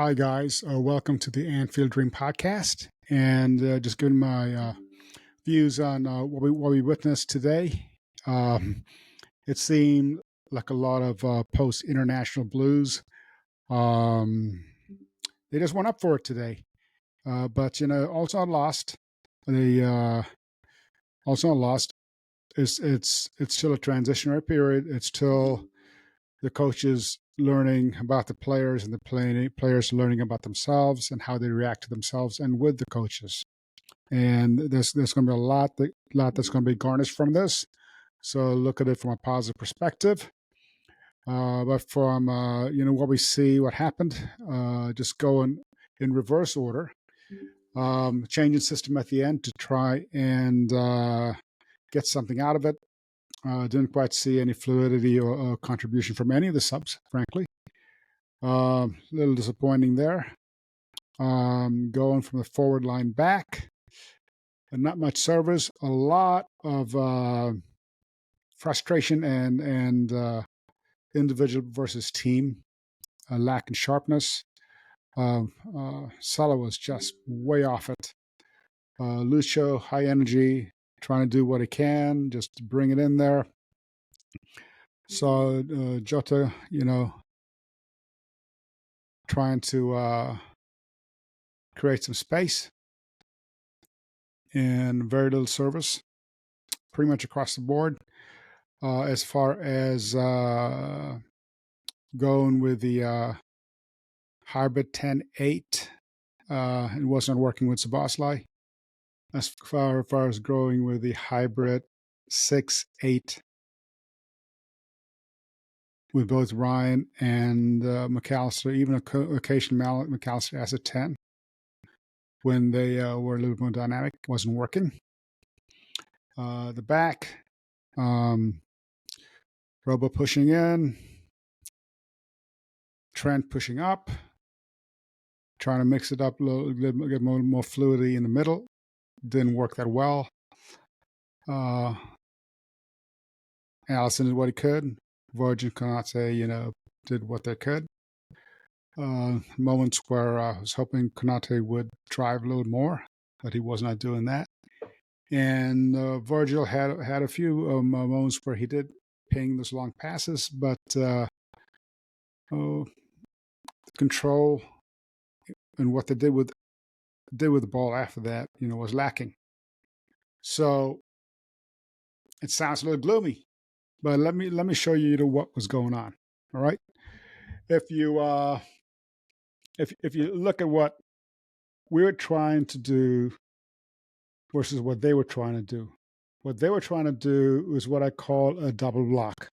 Hi, guys. Welcome to the Anfield Dream podcast. And just giving my views on what we witnessed today. Um, it seemed like a lot of post international blues. Um, they just went up for it today. But, also not lost. They also not lost. It's still a transitionary period. It's still the coaches learning about the players and the players learning about themselves and how they react to themselves and with the coaches. And there's going to be a lot that's going to be garnished from this. So look at it from a positive perspective. But from what we see, what happened, just going in reverse order, changing system at the end to try and get something out of it. Didn't quite see any fluidity or contribution from any of the subs, frankly. A little disappointing there. Going from the forward line back, and not much service. A lot of frustration and individual versus team, lack in sharpness. Salah was just way off it. Lucio, high energy, trying to do what he can, just to bring it in there. So Jota, trying to create some space and very little service, pretty much across the board. As far as going with the hybrid 10-8, it wasn't working with Sabasli. As far as growing with the hybrid 6-8 with both Ryan and McAllister, even occasionally McAllister as a 10 when they were a little bit more dynamic, wasn't working. The back, Robo pushing in, Trent pushing up, trying to mix it up a little, get more fluidity in the middle. Didn't work that well. Allison did what he could. Virgin cannot say, did what they could. Moments where I was hoping Konate would drive a little more, but he was not doing that. And Virgil had a few moments where he did ping those long passes, but control and what they did with the ball after that, was lacking. So it sounds a little gloomy, but let me show you what was going on. All right, if you look at what we were trying to do versus what they were trying to do. What they were trying to do was what I call a double block.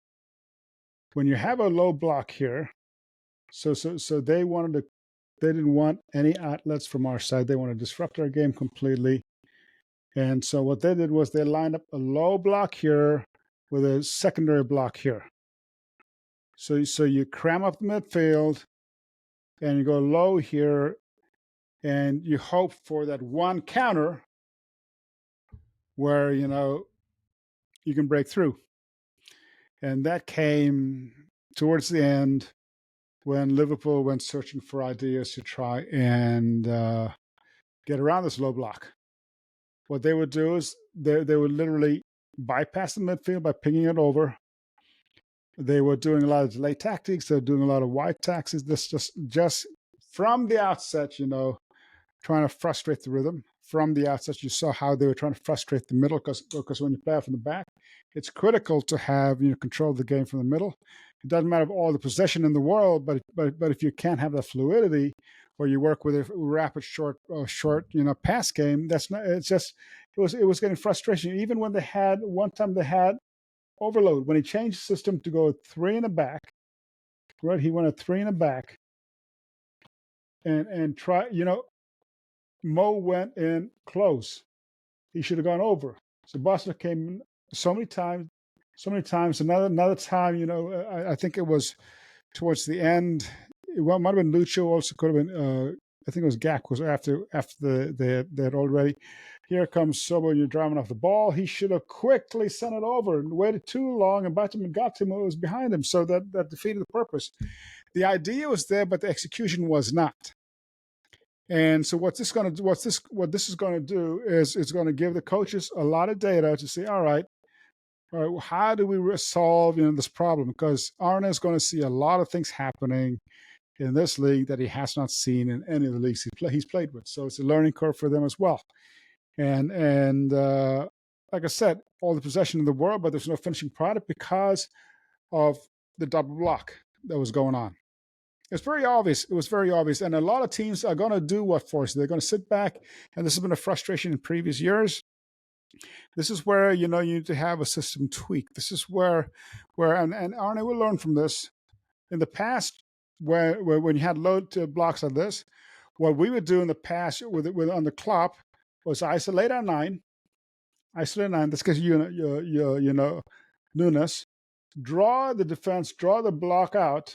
When you have a low block here, so they didn't want any outlets from our side. They want to disrupt our game completely. And so what they did was they lined up a low block here with a secondary block here. So you cram up the midfield and you go low here and you hope for that one counter where, you can break through. And that came towards the end when Liverpool went searching for ideas to try and get around this low block. What they would do is they would literally bypass the midfield by pinging it over. They were doing a lot of delay tactics. They were doing a lot of wide taxes. This just from the outset, trying to frustrate the rhythm. From the outset, you saw how they were trying to frustrate the middle because when you play out from the back, it's critical to have control of the game from the middle. It doesn't matter all the possession in the world, but if you can't have the fluidity where you work with a rapid short pass game, that's not. It's just it was getting frustration. Even when they had overload when he changed the system to go 3 in the back. Right, he went a 3 in the back, and try. Mo went in close. He should have gone over. So Boston came in so many times. Another time, I think it was towards the end. It might have been Lucio. Also could have been. I think it was Gak was after they had already. Here comes Sobo. You're driving off the ball. He should have quickly sent it over and waited too long, and Batman got to him. It was behind him, so that defeated the purpose. The idea was there, but the execution was not. And so what this is going to do is it's going to give the coaches a lot of data to say, all right, well, how do we solve this problem? Because Arne is going to see a lot of things happening in this league that he has not seen in any of the leagues he's played with. So it's a learning curve for them as well. And like I said, all the possession in the world, but there's no finishing product because of the double block that was going on. It's very obvious. It was very obvious. And a lot of teams are going to do what for us. They're going to sit back, and this has been a frustration in previous years. This is where, you need to have a system tweak. This is and Arne will learn from this. In the past, where when you had low blocks like this, what we would do in the past with on the Klopp was isolate our nine. This gives Nunes, draw the defense, draw the block out,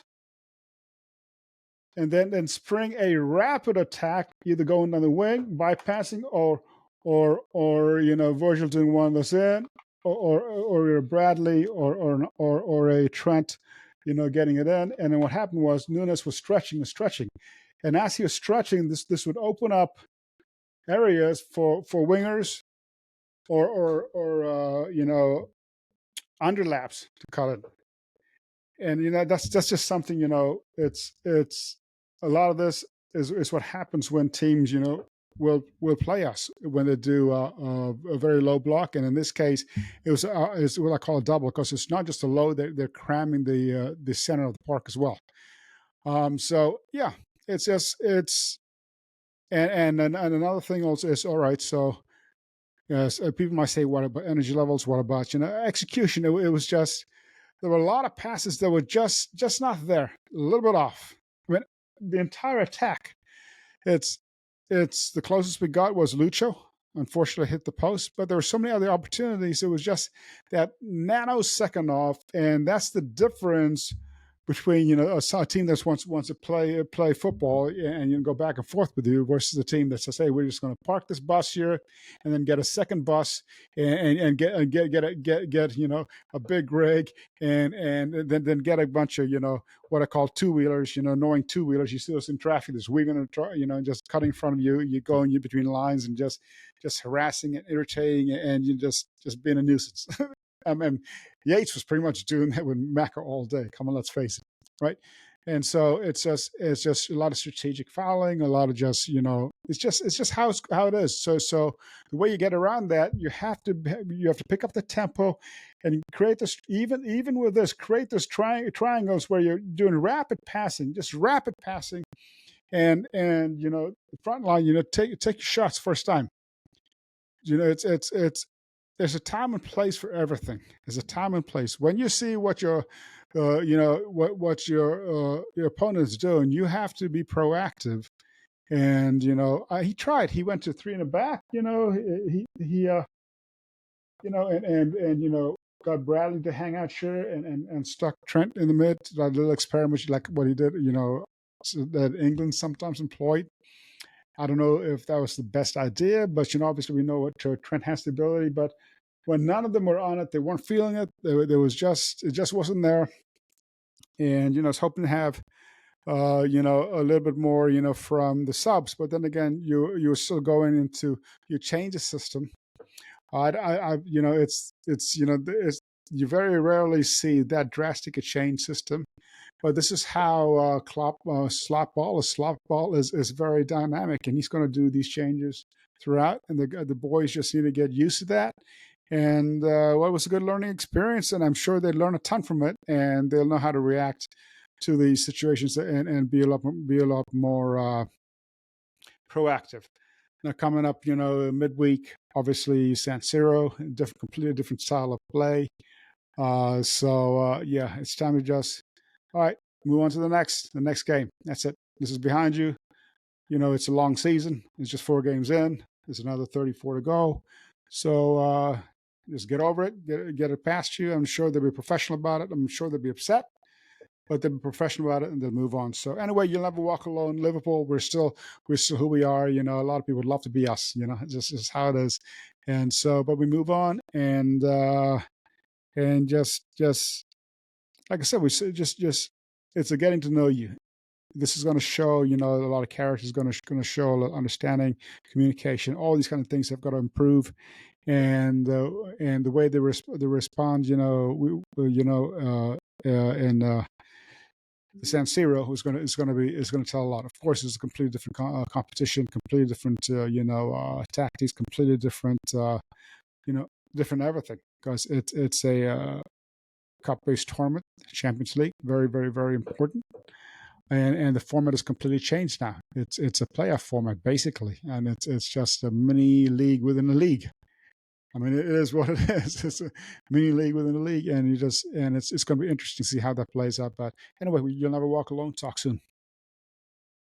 and then spring a rapid attack, either going down the wing, bypassing, or Virgil doing one of those in, or Bradley or a Trent, getting it in. And then what happened was Nunes was stretching, and as he was stretching, this would open up areas for wingers or underlaps, to call it. And that's just something, it's a lot of this is what happens when teams will play us when they do a very low block. And in this case, it's what I call a double, because it's not just a low, they're cramming the center of the park as well. So yeah, and another thing also is, all right, so yes, people might say, what about energy levels, what about execution? It was just, there were a lot of passes that were just not there, a little bit off. I mean, the entire attack, it's the closest we got was Lucho. Unfortunately, hit the post, but there were so many other opportunities. It was just that nanosecond off, and that's the difference between a team that wants to play football and go back and forth with you versus a team that says, hey, we're just going to park this bus here and then get a second bus and get a big rig and then get a bunch of what I call two-wheelers, knowing two-wheelers. You see us in traffic, there's weaving and just cutting in front of you, you go in between lines and just harassing and irritating, and you just being a nuisance. And Yates was pretty much doing that with Macca all day. Come on, let's face it, right? And so it's just a lot of strategic fouling, a lot of it's just how it is. So the way you get around that, you have to pick up the tempo and create this, even with this, create this triangles where you're doing rapid passing, and the front line, take your shots first time. It's there's a time and place for everything. There's a time and place. When you see what your what your opponent is doing, you have to be proactive. And he tried. He went to three in the back. He got Bradley to hang out sure, and stuck Trent in the mid. That little experiment, like what he did. That England sometimes employed. I don't know if that was the best idea, but obviously we know what Trent has the ability. But when none of them were on it, they weren't feeling it. It just wasn't there. And I was hoping to have a little bit more from the subs. But then again, you're still going into, you change the system. You very rarely see that drastic a change system. But this is how slop ball is very dynamic, and he's going to do these changes throughout, and the boys just need to get used to that. And it was a good learning experience, and I'm sure they learn a ton from it, and they'll know how to react to these situations and be a lot more proactive. Now coming up, midweek, obviously San Siro, completely different style of play. It's time to just, all right, move on to the next game. That's it. This is behind you. It's a long season. It's just 4 games in. There's another 34 to go. So just get over it, get it past you. I'm sure they'll be professional about it. I'm sure they'll be upset, but they'll be professional about it and they'll move on. So anyway, you'll never walk alone. Liverpool, we're still who we are. A lot of people would love to be us. Just how it is. And so, but we move on and just like I said, we just it's a getting to know you. this is going to show, a lot of characters, going to show a lot of understanding, communication, all these kind of things have got to improve. And the way they respond, and the San Siro is going to tell a lot. Of course, it's a completely different competition, completely different tactics, completely different you know different everything, because it's a cup based tournament, Champions League, very very very important. And the format is completely changed now. It's a playoff format basically, and it's just a mini league within a league. I mean, it is what it is. It's a mini league within a league, and it's going to be interesting to see how that plays out. But anyway, you'll never walk alone. Talk soon.